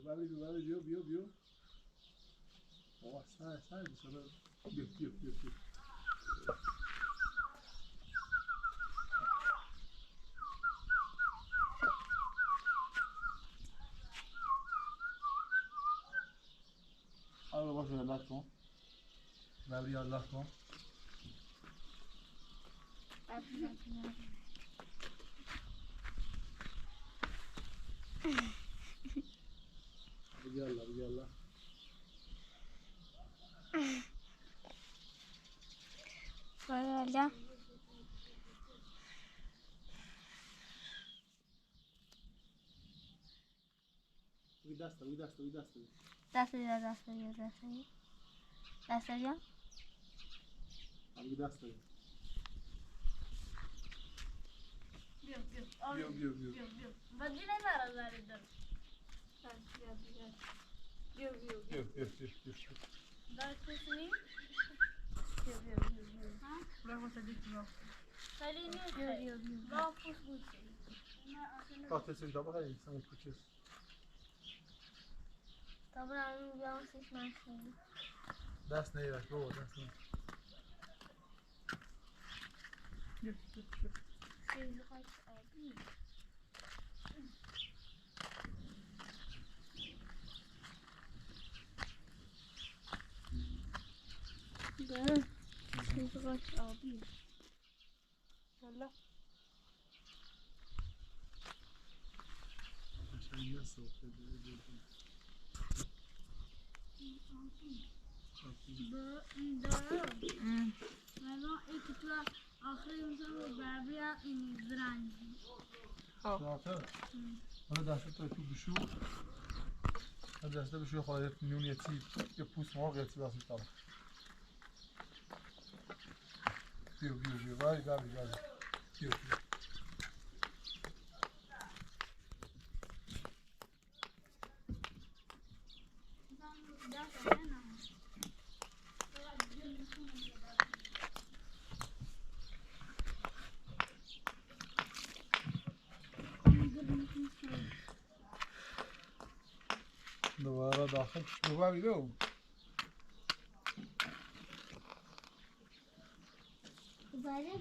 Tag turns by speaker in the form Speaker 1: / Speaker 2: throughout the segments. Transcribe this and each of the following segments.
Speaker 1: بیا بیا بیا. سر بساره. بیا. حالا باشه الله کن. ببری الله کن. بگی الله.
Speaker 2: بالا.
Speaker 1: دست بیا.
Speaker 2: بدی نمیاره داره. بیا. داره کسی؟
Speaker 3: بیا واسه دیگه.
Speaker 2: خیلی نیست. با پوست بود.
Speaker 1: تاتسی تا بخری سمون کوچه.
Speaker 2: طبعا اون بیامسش ماشین.
Speaker 1: دست نیرش بابا دست نیرش.
Speaker 2: خیلی خوش آبی. ده. خیلی خوش آبی.
Speaker 3: والله.
Speaker 1: عشان نصوف ده.
Speaker 2: با این داره. الان این که تو آخری مثلا بربری این زرنگی.
Speaker 1: شاطر. حالا دست تو بشو. دست بشو خواهد نون یتی یه پوست مرغ یتی واسه طبق. بیا. بری. بیا. دوباره داخل شو بیرو.
Speaker 2: برای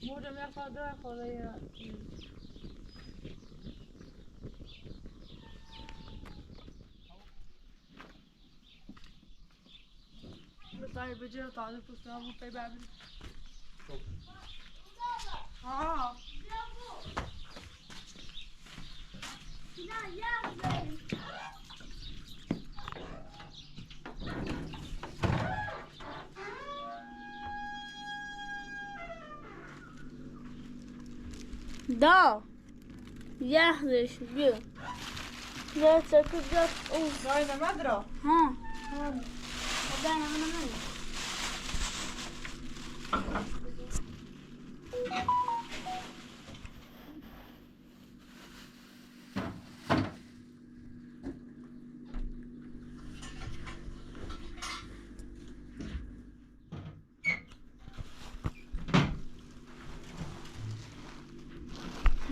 Speaker 3: موجم یا خدا خدایا. مثلا بجای تازه پوستم بود پی ببین.
Speaker 2: دا یخش بیا یا سکوت داد او
Speaker 3: دای نمد را.
Speaker 2: ها خدا نمونه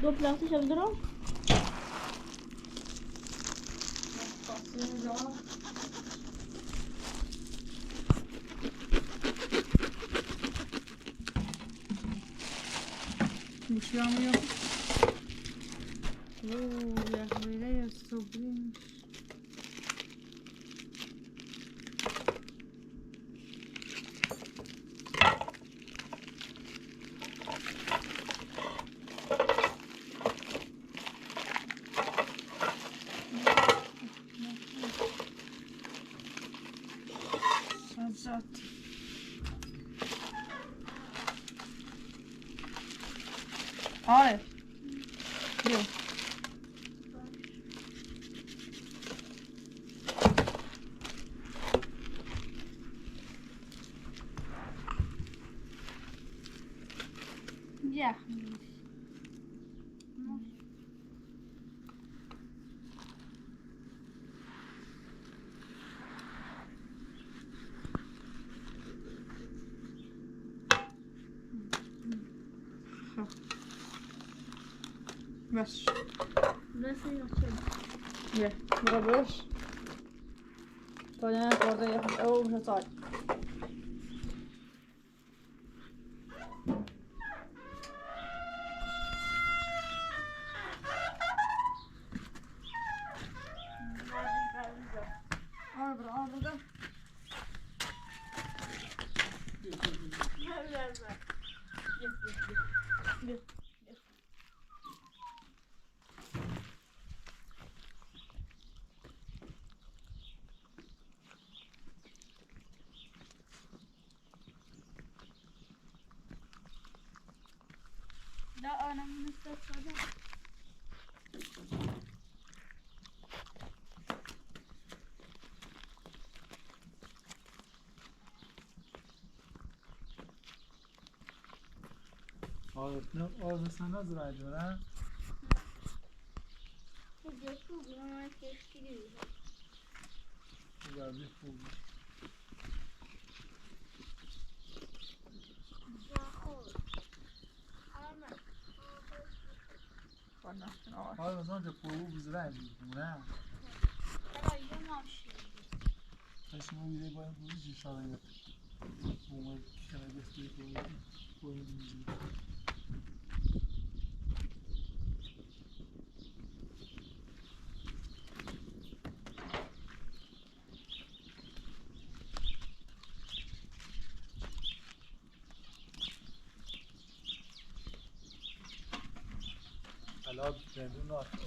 Speaker 2: دو پلاستیک هم درو
Speaker 3: مشیامو یک ویله صبحی سازات آره بیا
Speaker 2: یخ
Speaker 3: مش
Speaker 2: Nasıl yapacağım?
Speaker 3: یه برو برش تا نه خورده یه او میشه سال آره برو
Speaker 2: Da anamın ıslatada.
Speaker 1: آرزستان نزرعه جونه
Speaker 2: Hediye bu ama keşkiliyor.
Speaker 1: Güzel bir pul. آرزستان پول بزرعه جونه Taşıma bile bayağı bulucu şarayı. Umarım kenara gösterip koyun. Hala kendini artık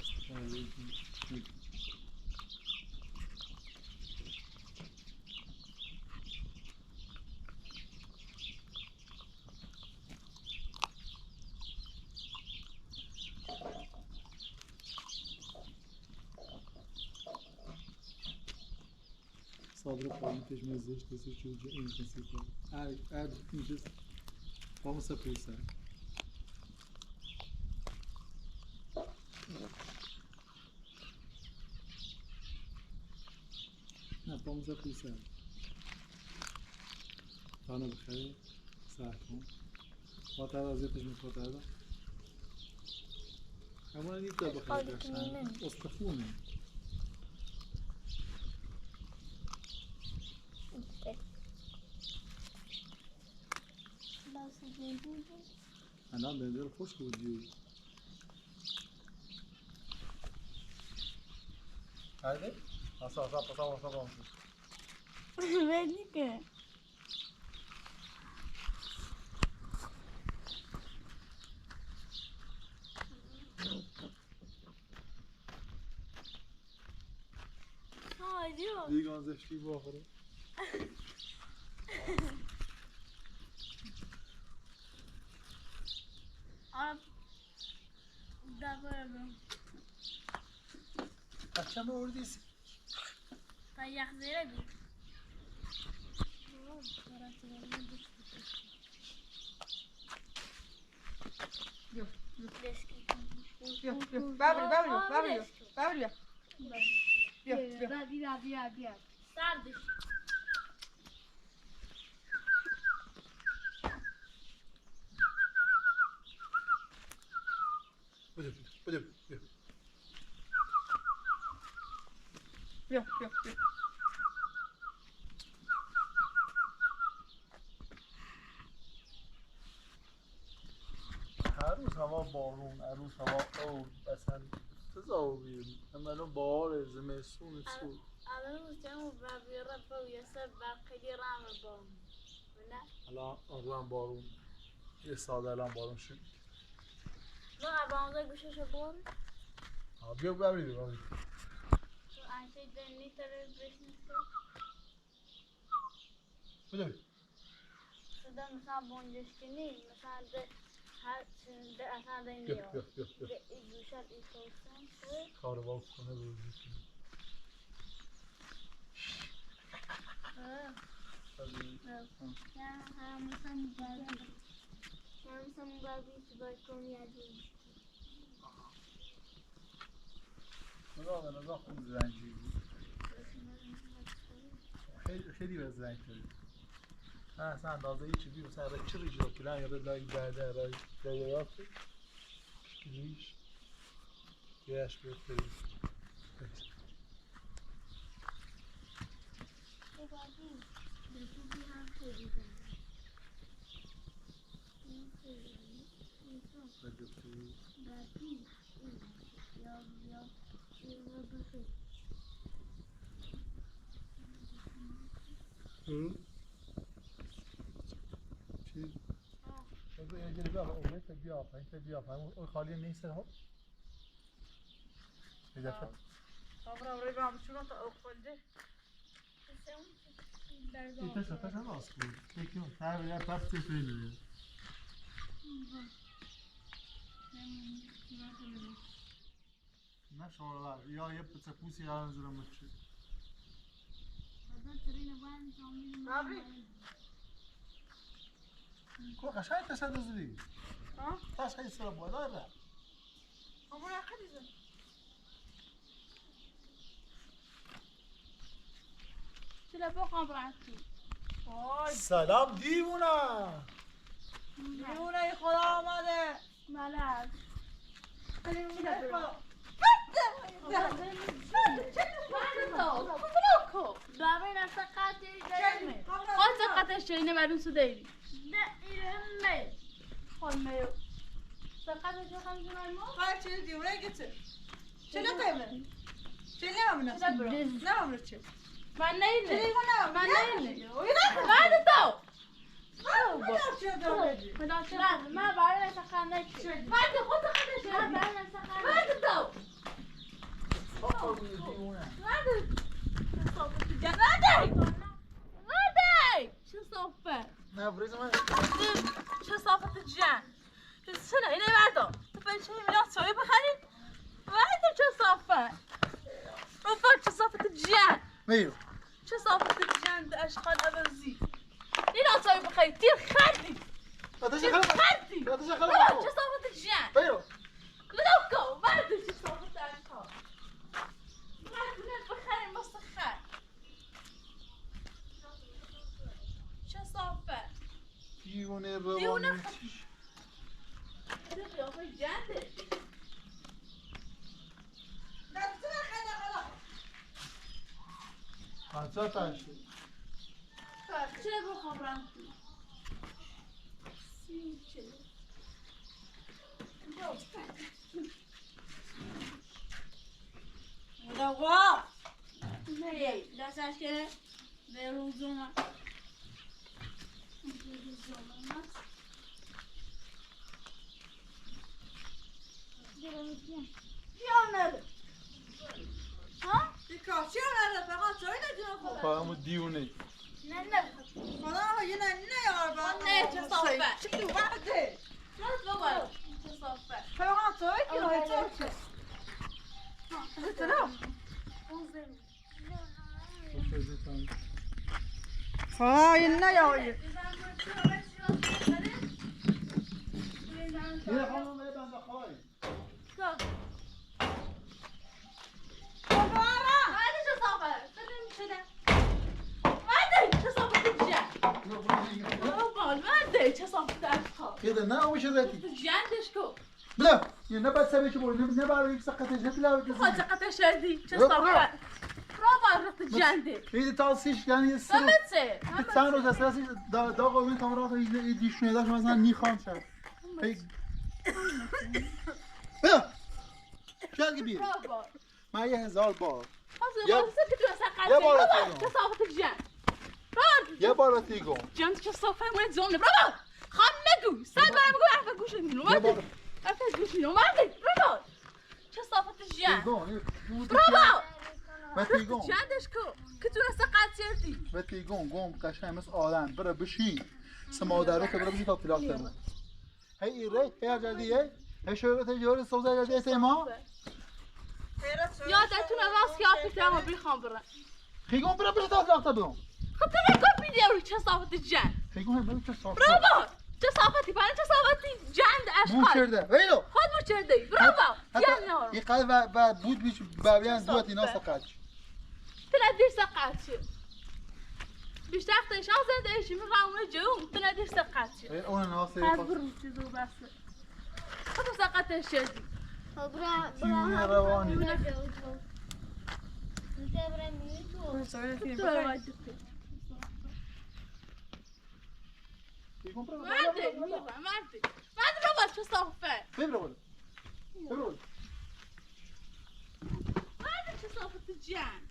Speaker 1: صادر پایین تجمه زشت بسید که اونجا این کنسید کنید اینجا vamos a pulsar نه vamos a pulsar تانه بخیر سر کن خاطر اذیتش میکنه اما نیت بخیر داشتن استخونه الان بنزل خوش بودی هرده؟ پاسا
Speaker 2: Verdi ki. Ha diyor.
Speaker 1: دیگه زشتی بخوره
Speaker 2: Ab da böyle.
Speaker 1: Akşam oradayız.
Speaker 2: Ta yakzere bir.
Speaker 3: Yok.
Speaker 2: Leski.
Speaker 3: Yok yok Babri Yok yok
Speaker 2: Hadi. Sardı.
Speaker 1: Buyur.
Speaker 3: yok
Speaker 1: هر روز هوا بارون هر روز هوا اصلا تضاویر اما الان بهار زمستون سو
Speaker 2: الان مستمو بابی رفت و یسر باقی رام بام نه
Speaker 1: الان بارون یه ساعت الان بارون شد
Speaker 2: نه ابامدا گوششو بر
Speaker 1: بیا ببرید
Speaker 2: تو انشای دنی تره بشنسه
Speaker 1: بده
Speaker 2: شده مثلا بونجش کنی مثلا ده هر چنده اصلا ده
Speaker 1: بیا
Speaker 2: میاد ده ای گوشت ای توستن
Speaker 1: کارو کنه روزی مثلا بابی تو بالکن یادیم نگاه خوب زنجی بود خیلی به زنج شده اصلا اندازه هیچی بید مثلا چه ریجا کلن یا لای برده رای ریاض ریش بیاش بیاد چی؟ اگه بیا اون بیا اون خالی نیست ها اضافه
Speaker 3: Dobra, urywam ciuno to obchodzie.
Speaker 1: ایتا سفر هم آس بود چکیون تر یا پس تفیله نه شما یا یه پوسی ها نزرم بچه کو قشنگ تصدی
Speaker 3: ها؟
Speaker 1: تاش خیلی سر بالا را
Speaker 3: همون خیلی چرا بخوام براتون
Speaker 1: سلام دیوونه
Speaker 3: دیونه خدا آمده
Speaker 2: ملک
Speaker 3: خیلی میده
Speaker 2: بابا نفسه قطعی داریم
Speaker 3: خواهد سقطش چرینه برون سو دیدی
Speaker 2: نه ایران
Speaker 3: خواهد میو سقطش رو خواهد جنای ما
Speaker 4: خواهد چه دیونه گیته چه نتایمه چه نمامونه نمامونه چه
Speaker 3: من نیله
Speaker 4: چه دیونه
Speaker 3: من نیله
Speaker 4: من
Speaker 3: بعد تو
Speaker 4: چه داره
Speaker 2: من برای نفسه خنده شد
Speaker 3: بعد خود سقطش
Speaker 2: من
Speaker 3: چرینه
Speaker 2: برای نفسه خنده
Speaker 3: بعد تو
Speaker 1: دیوونه
Speaker 3: ندی چه صافه
Speaker 1: نه بریز من
Speaker 3: چه صافت جن چه اینه بردار تو بچه میاد سایه بخرید ولی چه صافه رفت چه صافت جن
Speaker 1: میرو
Speaker 3: چه صافت جن به اشخال عوضی این آسایه بخرید تیر خردی
Speaker 1: آتش
Speaker 3: تیر
Speaker 1: خلق
Speaker 3: خردی
Speaker 1: آتش خلق
Speaker 3: چه صافت جن
Speaker 1: میرو
Speaker 3: لوکو بردار چه صافت اشخال بخرید مستخر چه صافه
Speaker 1: دیوونه
Speaker 3: دیوونه
Speaker 1: روانی
Speaker 3: چه قیافه جنده
Speaker 1: خانسا تاشت
Speaker 3: چه بخوام برم چه
Speaker 4: مدوام
Speaker 2: نه دستش که به روزونه
Speaker 3: یا نره ها؟
Speaker 4: دیکار چی رو نده فقط چایی ندونه خدا
Speaker 1: فهمو دیوونه
Speaker 3: نه نه
Speaker 4: خدا هم یه نه یار با
Speaker 3: نه چه صافه
Speaker 4: چی تو بعده
Speaker 3: نه بابا چه صافه
Speaker 4: فقط چایی که های چه خدا یه نه یاری
Speaker 1: یه خانم یه بنده خواهی
Speaker 3: چه صافت اشخال
Speaker 1: یه ده نه اوشه ذاتی
Speaker 3: جندش کو
Speaker 1: بلا یه نباید سبیش بود نه برای یک سقطش نفلا
Speaker 3: خواهد چقدر شدی چه
Speaker 1: برو.
Speaker 3: صافت برو رفت جنده
Speaker 1: میده تاسیش یعنی یه سر
Speaker 3: سمت سه
Speaker 1: چند روز اساسی داغ این کامرات یه دیشونه داشت مثلا میخوام شد بلا شاید که بیه
Speaker 3: برو
Speaker 1: من 1000 بار
Speaker 3: یه
Speaker 1: بار رفتم.
Speaker 3: چه صافت جن
Speaker 1: یه بار رفتی گم
Speaker 3: جن چه صافه من زونه برو خام نگو سر برم بگو افت گوش مینو
Speaker 1: یه بار
Speaker 3: افت گوش مینو برو چه صافت جن
Speaker 1: گم
Speaker 3: برو
Speaker 1: وقتی گم
Speaker 3: جندش کو که تو رسه قطیردی
Speaker 1: وقتی گم قشنگ مثل آدم بره بشین سمادره که بره بشین تا پلاک داره هی ایره هی اجازیه هی شروع تجاری سوزه اجازیه ما
Speaker 3: یادتونه راست که آفی تمام بخوام برم
Speaker 1: خیگون بره بشه تا پلاک دارم
Speaker 3: خب تو نکن بیدیو رو چه صافت جن
Speaker 1: خیگون هم بره چه صاف
Speaker 3: برو چه صافتی برای چه صافتی جند
Speaker 1: مو
Speaker 3: اشخال
Speaker 1: کرده ویلو
Speaker 3: خود مو چردی برو
Speaker 1: حتی
Speaker 3: یعنی
Speaker 1: این قلب و بود بیش بابیان دوت اینا سقط
Speaker 3: تلا دیر سقط شد بیشتر اختشان زده ایشی میخوام اونو جون تلا دیر سقط شد
Speaker 1: اون ناسه
Speaker 3: از برو چیزو بسه خود سقطش شدی
Speaker 1: کیوی روانی
Speaker 3: مرده مرده بابا چه صافه
Speaker 1: ببره بالا ببره
Speaker 3: مرده چه صافت جن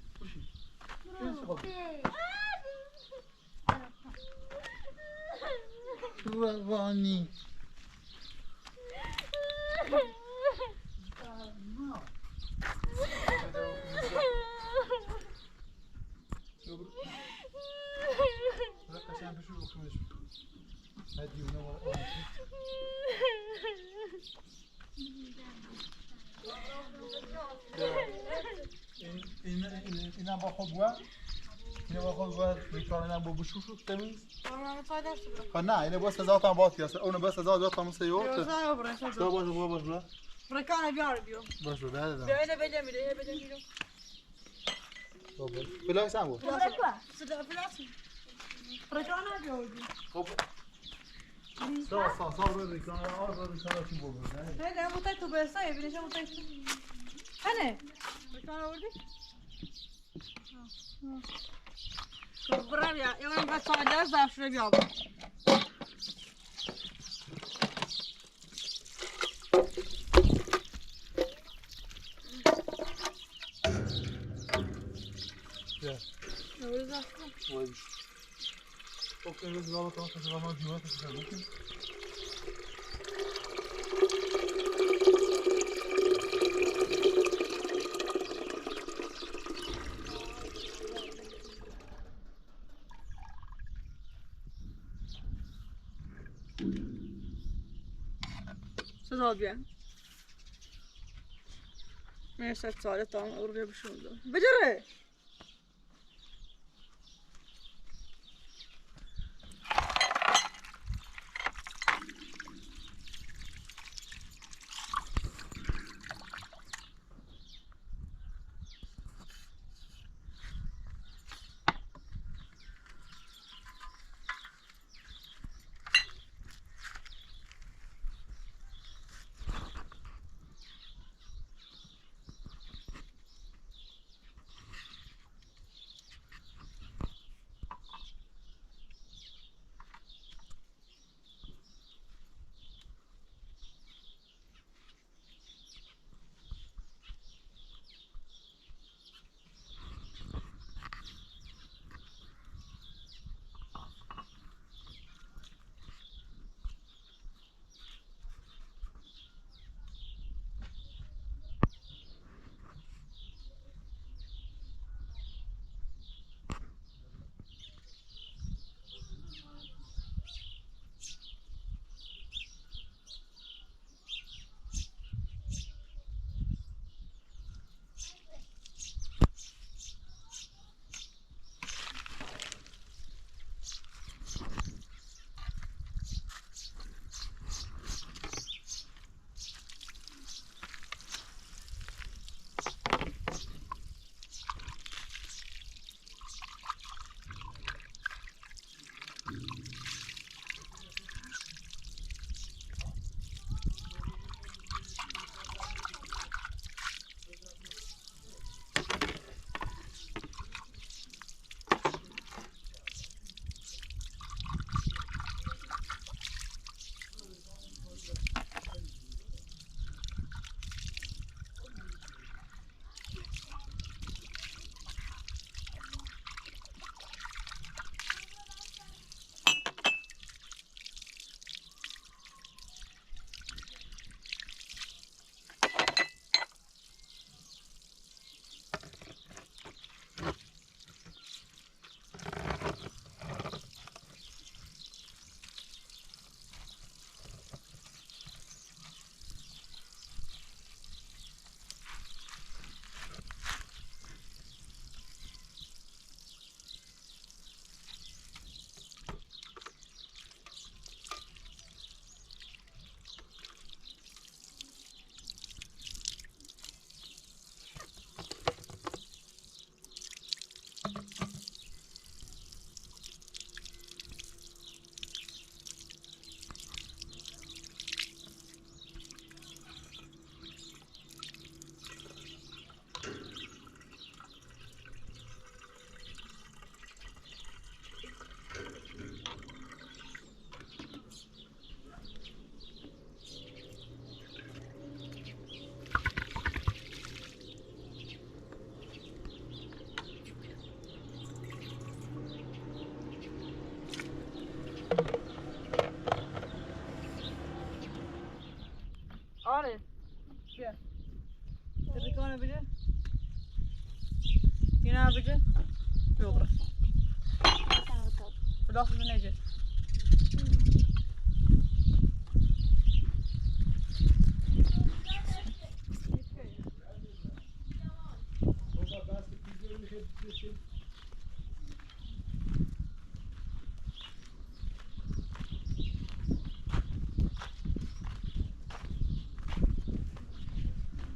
Speaker 1: روانی قشنگ بشو بخونش هدی اونو آنشی اینم با خود بود اینو با خود بود میکنه اینم با بشوش رو تمیز نه اینه باز 1000 تا بات کیسه اونو باز 1000 تا مسیو تا باش
Speaker 4: برکانه بیار بیو
Speaker 1: باش بده
Speaker 4: بده بده میره بده میره
Speaker 1: بلا سام بود
Speaker 4: صدا فلاس برکانه بیار
Speaker 1: خب سا رو ریکانه رو ریکانه چی بود نه
Speaker 4: نه متای تو برسای ببینش متای هنه برکانه وردی خب برام یا من بس ساعت زاف شو بیام
Speaker 1: Ja.
Speaker 4: Nou, dat is echt
Speaker 1: Mooi. Ook in het wel kan het allemaal duwen, dat is wel goed.
Speaker 4: صدا بیان میشه ساعت تا اورگه بشونده بجره بجه yine abici yok bırak biraz da nece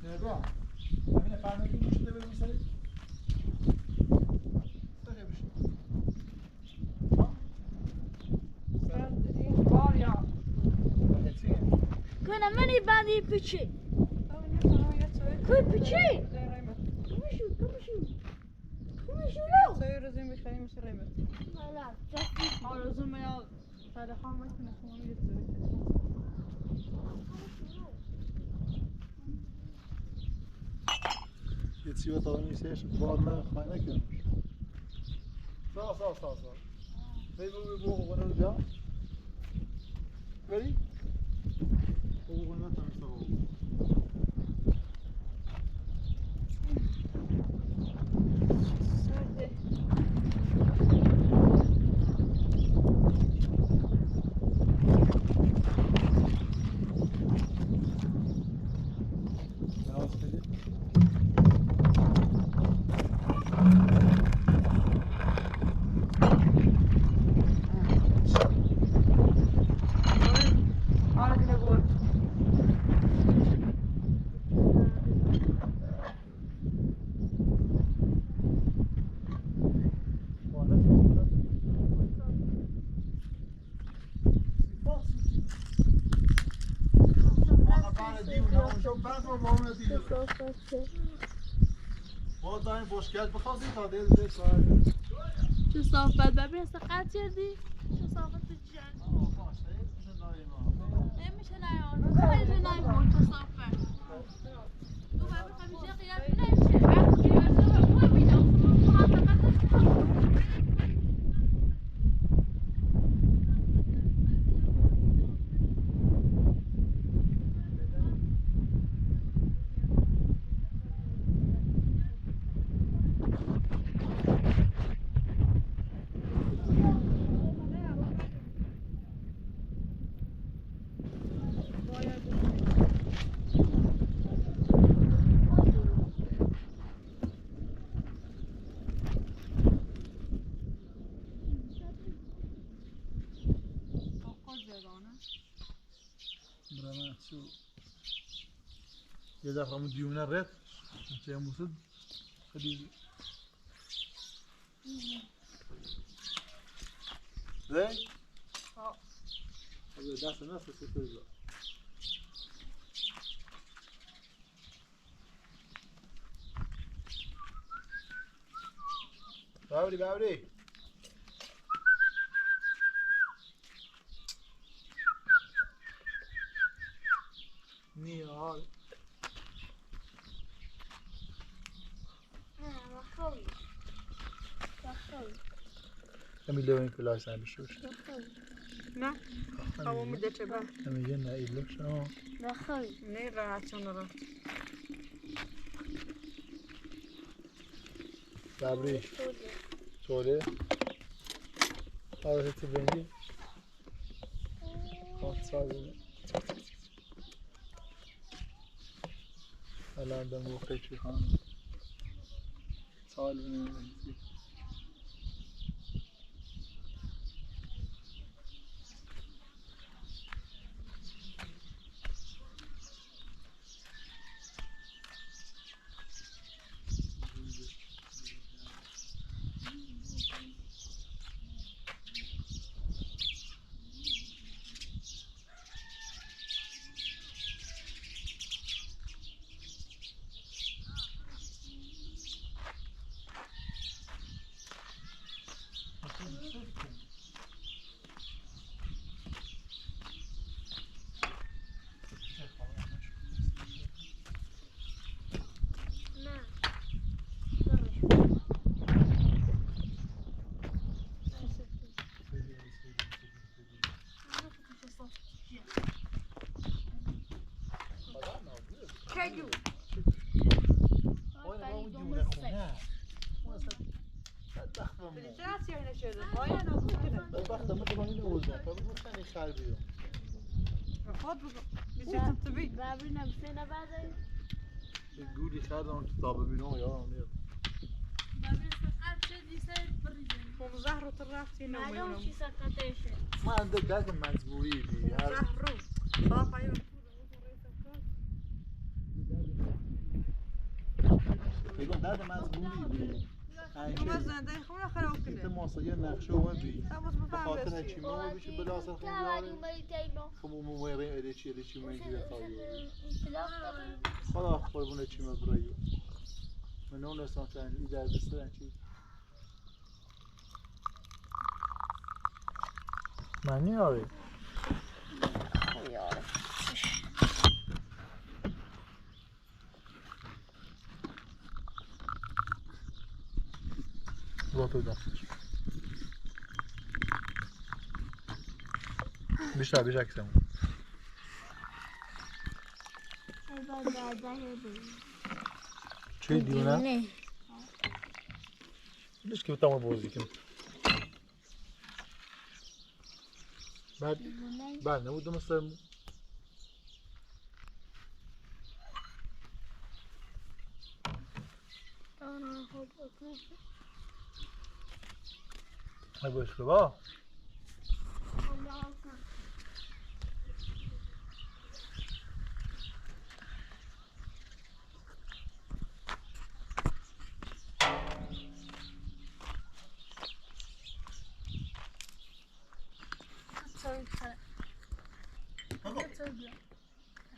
Speaker 1: Nerede? Emine parmakın ucunda böyle mesela. Böyle bir şey.
Speaker 4: var ya
Speaker 1: Etsene.
Speaker 2: Kuna mani bandi pichi. Kuy pichi. Kumishu, kumishu. Kumishu lo.
Speaker 4: Sayıyoruz bir şey mi sorayım
Speaker 2: Valla, just
Speaker 4: Arzumu ya telefon makinesini mi getiriyor
Speaker 1: Yetişiyor tavanı ise bağlı kaynak yanmış. Sağ. Ve bu bunu da. Ready? Bu bunu da tanıştı oldu.
Speaker 4: Arkada bu
Speaker 1: والله باش کرد بخواستی تا دل ساعت
Speaker 2: چه صافت ببین اصلا قد کردی چه صافت جن نمیشه نیار خیلی نیار چه صافت تو باید همیشه قیافی نمیشه وقتی که برسه به خوی میدم
Speaker 1: برای شو یه دفعه همون دیونه رد چه موسد خیلی زی؟ دست نفس سفید باوری نیال Emil Löwen kulağı sen bir şey.
Speaker 4: ne? Hava mı geçebe?
Speaker 1: Emil yine iyilik şu.
Speaker 4: Ne rahat sonra.
Speaker 1: Sabri. Söyle. Ağzı bengi. Kalk Alardan موقع چی خانم سال نمیدونی بدبختم
Speaker 4: چرا سیاه نشده؟ آیا نگو کنه
Speaker 1: بدبختم من دوباره نمی‌وزم فقط خیلی خربیه
Speaker 4: خود بگو بیشتر تبی
Speaker 2: ببینم سینه بعدی
Speaker 1: یه گولی خردم تو تابه بینم یادم میاد
Speaker 2: ببین فقط چه دیسه بریزم
Speaker 4: 15 رو تو رفتی
Speaker 2: معلوم چی سکتشه
Speaker 1: من درد مجبوری دی هر
Speaker 4: 15 رو صاف ایو
Speaker 1: بگم درد مجبوری دی
Speaker 4: ما زنده خونه خراب
Speaker 1: انت
Speaker 4: کنه
Speaker 1: ماسه نقشه اومد بی
Speaker 4: تماس بفهم
Speaker 1: خاطر
Speaker 4: بس
Speaker 1: هرچی ما بیشه بلا اصلا خیلی بیاره خب مو میره الیچی میگیره خدا قربون چی مبرایی من اون اصلا چند ای در بسترن چی معنی آره Złoty da. Bierz jak chcę. Czy Dina? Wiesz, kim tam obozikiem. بعد نبود مثلا ما باش با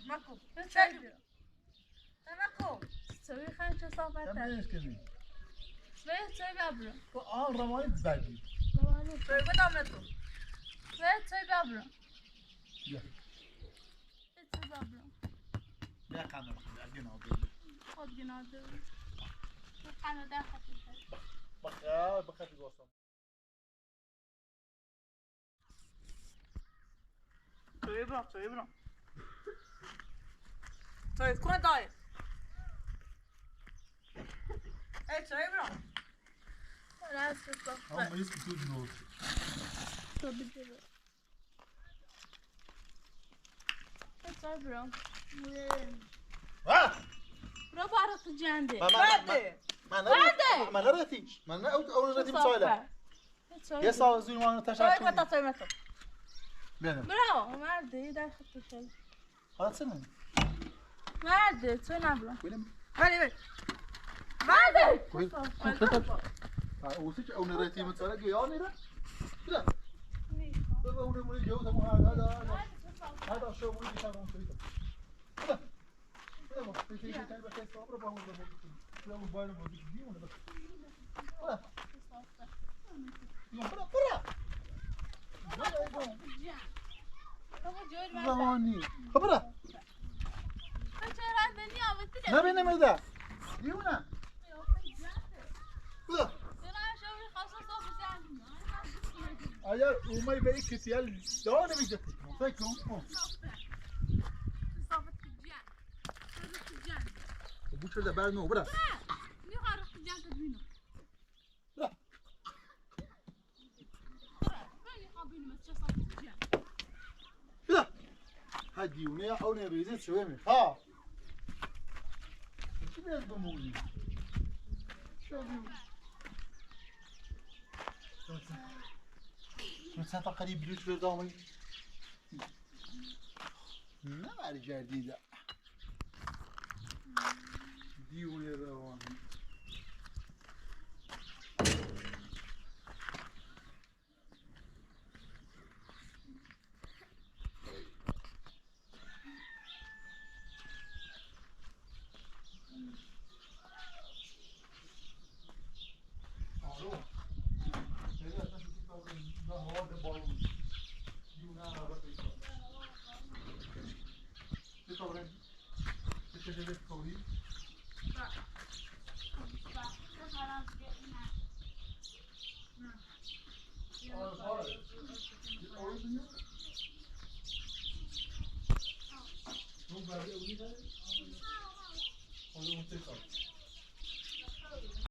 Speaker 4: ماكو تسجل ماكو
Speaker 3: تسوي خانة شو صافت
Speaker 1: تمام كذي
Speaker 3: شوية تسوي قبله
Speaker 1: روايد زادي
Speaker 4: شوي بدامتو
Speaker 3: شوية تسوي قبله
Speaker 1: يا
Speaker 3: تسوي قبله
Speaker 1: يا قناه بعدين
Speaker 3: خد جنازة أنا داخل
Speaker 1: بخاف الوصف
Speaker 4: شوي برا شوي برا شوي كون داير ايه شوي برا
Speaker 3: أنا أسف
Speaker 1: هم يسكتوا جنود
Speaker 3: تسوي برا
Speaker 1: ها
Speaker 3: برا بعرف جندي
Speaker 1: ما نرتيش ما اول نديم سؤال يا سال زين ما
Speaker 4: شوي
Speaker 1: نتشاكل
Speaker 4: متى شوي متى
Speaker 1: بينا
Speaker 3: برا ما عندي داخل شيء
Speaker 1: خلاص سنه
Speaker 3: ما عندي تسوي نبلة
Speaker 1: وين
Speaker 4: هاني بي
Speaker 3: ما عندي
Speaker 1: وين وسيج او نرتي مثلا يا نيرا لا بابا هو جو هذا شو مو يشتغل في لا لا في شيء كان بس صبر بقول لا موبايل ما بيجي ولا بس لا برا زماني خبره ما بين ماذا ديونا لا ايا وما يبقى كتيال لو انا بيجي فاكرهم بوش ده بعد نو برا لا لا هديوني او نريد شوي من ها شو بيزبموني شو مثلا قريب بلوش بردامي نه برای جدیده دیونه روانی